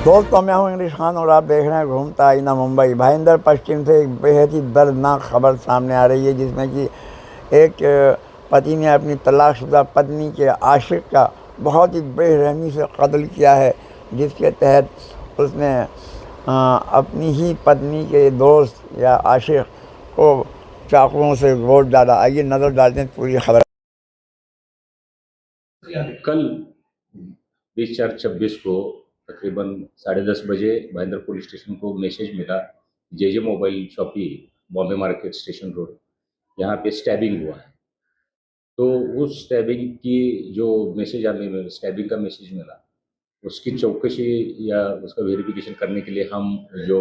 दोस्तों, मैं हूं इंग्लिश खान और आप देख रहे हैं घूमता आईना मुंबई। भाईंदर पश्चिम से एक बेहद ही दर्दनाक खबर सामने आ रही है, जिसमें कि एक पति ने अपनी तलाकशुदा पत्नी के आशिक का बहुत ही बेरहमी से कत्ल किया है, जिसके तहत उसने अपनी ही पत्नी के दोस्त या आशिक को चाकुओं से गोद डाला। आइए नज़र डालते हैं पूरी खबर। कल 20/4/26 को तकरीबन 10:30 बजे भाईंदर पुलिस स्टेशन को मैसेज मिला, J mobile shoppe, Bombay market station road, यहाँ पे स्टैबिंग हुआ है। तो उस स्टैबिंग की जो मैसेज हमें स्टैबिंग का मैसेज मिला, उसकी चौकसी या उसका वेरिफिकेशन करने के लिए हम जो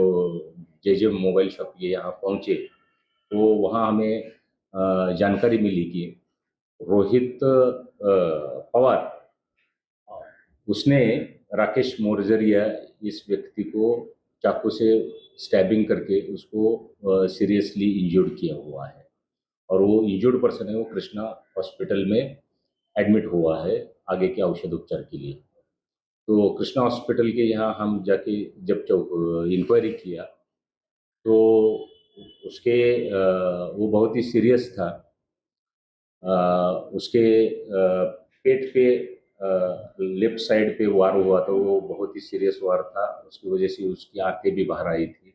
जे मोबाइल शॉपी है यहाँ पहुँचे, तो वहाँ हमें जानकारी मिली कि रोहित पवार, उसने राकेश मोरजरिया इस व्यक्ति को चाकू से स्टैबिंग करके उसको सीरियसली इंजर्ड किया हुआ है, और वो इंजर्ड पर्सन है, वो कृष्णा हॉस्पिटल में एडमिट हुआ है आगे के औषध उपचार के लिए। तो कृष्णा हॉस्पिटल के यहाँ हम जाके जब इंक्वायरी किया, तो उसके वो बहुत ही सीरियस था। उसके पेट पे लेफ्ट साइड पे वार हुआ, तो वो बहुत ही सीरियस वार था। उसकी वजह से उसकी आंखें भी बाहर आई थी।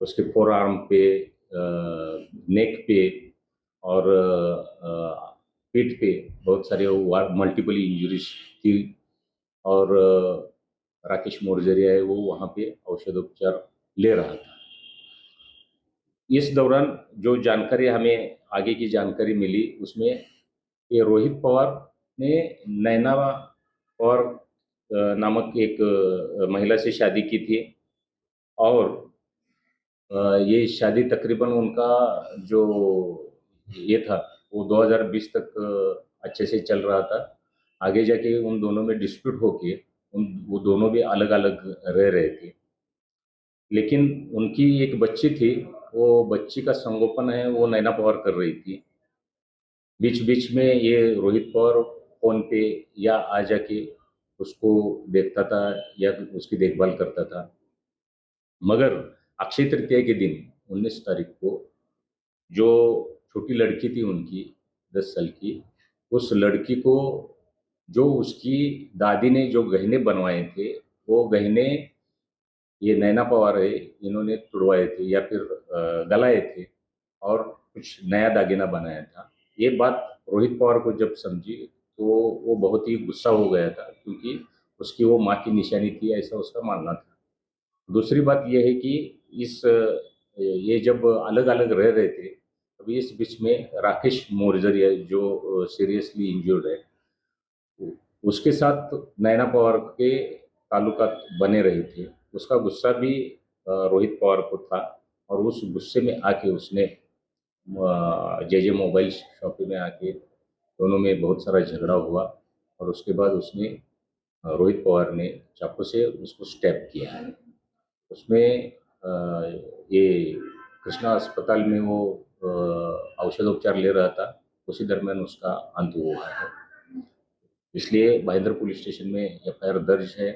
उसके फोर आर्म पे, नेक पे और पीठ पे बहुत सारे वार, मल्टीपल इंजरीज थी। और राकेश मोरजरिया है, वो वहाँ पे औषधोपचार ले रहा था। इस दौरान जो जानकारी हमें आगे की जानकारी मिली, उसमें ये रोहित पवार ने नैना पवार नामक एक महिला से शादी की थी, और ये शादी तकरीबन उनका जो ये था वो 2020 तक अच्छे से चल रहा था। आगे जाके उन दोनों में डिस्प्यूट होके वो दोनों भी अलग अलग रह रहे थे, लेकिन उनकी एक बच्ची थी। वो बच्ची का संगोपन है वो नैना पवार कर रही थी। बीच बीच में ये रोहित पवार फोन पे या आ जाके उसको देखता था या उसकी देखभाल करता था। मगर अक्षय तृतीया के दिन 19 तारीख को जो छोटी लड़की थी उनकी, 10 साल की, उस लड़की को जो उसकी दादी ने जो गहने बनवाए थे, वो गहने ये नैना पवार है, इन्होंने तुड़वाए थे या फिर गलाए थे, और कुछ नया दागिना बनाया था। ये बात रोहित पवार को जब समझी, तो वो बहुत ही गुस्सा हो गया था, क्योंकि उसकी वो माँ की निशानी थी, ऐसा उसका मानना था। दूसरी बात ये है कि इस ये जब अलग अलग रह रहे थे, तभी इस बीच में राकेश मोरजरिया जो सीरियसली इंजर्ड है, उसके साथ नैना पवार के ताल्लुकात बने रहे थे। उसका गुस्सा भी रोहित पवार को था, और उस गुस्से में आके उसने जे मोबाइल शॉपी में आके दोनों में बहुत सारा झगड़ा हुआ, और उसके बाद उसने रोहित पवार ने चाकू से उसको स्टैब किया है। उसमें ये कृष्णा अस्पताल में वो औषधोपचार ले रहा था, उसी दरमियान उसका अंत हुआ है। इसलिए भाईंदर पुलिस स्टेशन में एफआईआर दर्ज है।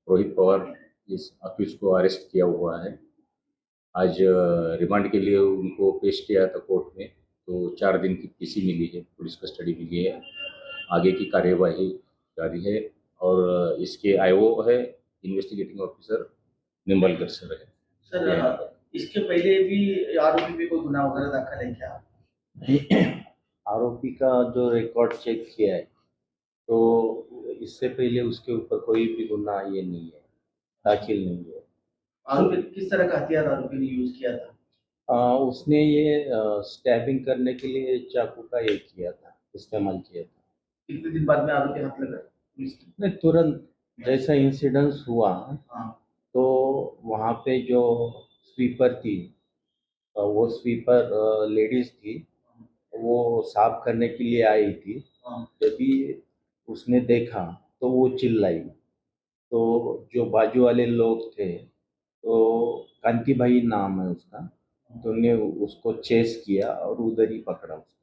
रोहित पवार इस अक्यूज को अरेस्ट किया हुआ है। आज रिमांड के लिए उनको पेश किया था कोर्ट में, तो 4 दिन की पीसी मिली है, पुलिस कस्टडी मिली है। आगे की कार्यवाही जारी है, और इसके आईओ है इन्वेस्टिगेटिंग ऑफिसर निम्बलकर सर है। सर, इसके पहले भी आरोपी पे कोई गुनाह वगैरह दाखिल है क्या? नहीं, आरोपी का जो रिकॉर्ड चेक किया है, तो इससे पहले उसके ऊपर कोई भी गुनाह ये नहीं है, दाखिल नहीं है। आरोपी किस तरह का हथियार आरोपी ने यूज किया था? उसने ये स्टैबिंग करने के लिए चाकू का ये किया था, इस्तेमाल किया था। कितने दिन बाद में आरोपी हाथ लगा पुलिस की? नहीं, तुरंत जैसा इंसिडेंस हुआ, हाँ। तो वहाँ पे जो स्वीपर थी, वो स्वीपर लेडीज थी, वो साफ करने के लिए आई थी। हाँ। जब भी उसने देखा तो वो चिल्लाई, तो जो बाजू वाले लोग थे, तो कांति भाई नाम है उसका, तो उन्हें उसको चेस किया और उधर ही पकड़ा उसको।